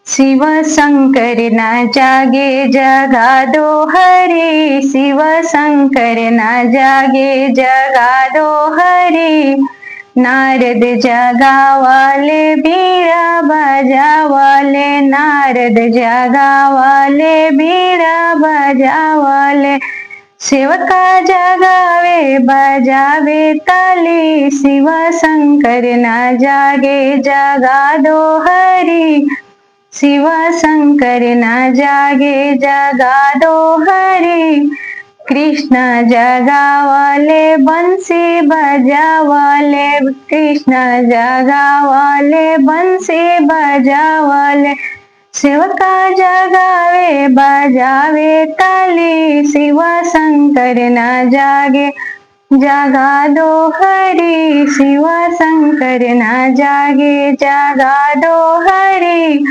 शिव शंकर न जागे जगा दो हरे, शिव शंकर न जागे जगा दो हरे। नारद जगावाले बीड़ा बजावाले, नारद जगावाले बीड़ा बजावाले। सेवका जगावे बजावे ताली, शिव शंकर न जागे जगा दो हरि। शिव शंकर न जागे जगा दो हरि। कृष्ण जगावाले बंसी बजावाले, कृष्ण जगावाले बंसी बजावाले। सेवका जगावे बजावे ताली, शिव शंकर न जागे जगा दो हरि। शिव शंकर न जागे जगा दो हरि।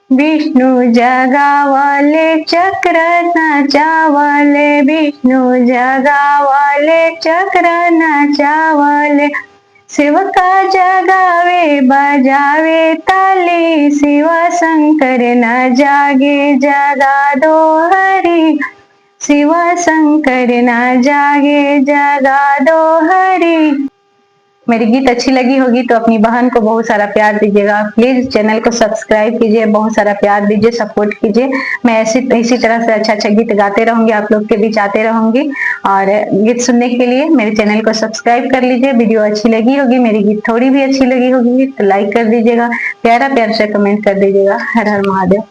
विष्णु जगावाले चक्र नाचावाले, विष्णु जगावाले चक्र नाचावाले। सेवका जगावे बजावे ताली, शिव शंकर न जागे जगा दो हरि। शिव शंकर न जागे जगा दो हरि। मेरी गीत अच्छी लगी होगी तो अपनी बहन को बहुत सारा प्यार दीजिएगा। प्लीज चैनल को सब्सक्राइब कीजिए, बहुत सारा प्यार दीजिए, सपोर्ट कीजिए। मैं इसी तरह से अच्छा अच्छा गीत गाते रहूंगी, आप लोग के बीच आते रहूंगी। और गीत सुनने के लिए मेरे चैनल को सब्सक्राइब कर लीजिए। वीडियो अच्छी लगी होगी, मेरी गीत थोड़ी भी अच्छी लगी होगी तो लाइक कर दीजिएगा, प्यारा प्यार से कमेंट कर दीजिएगा। हर हर महादेव।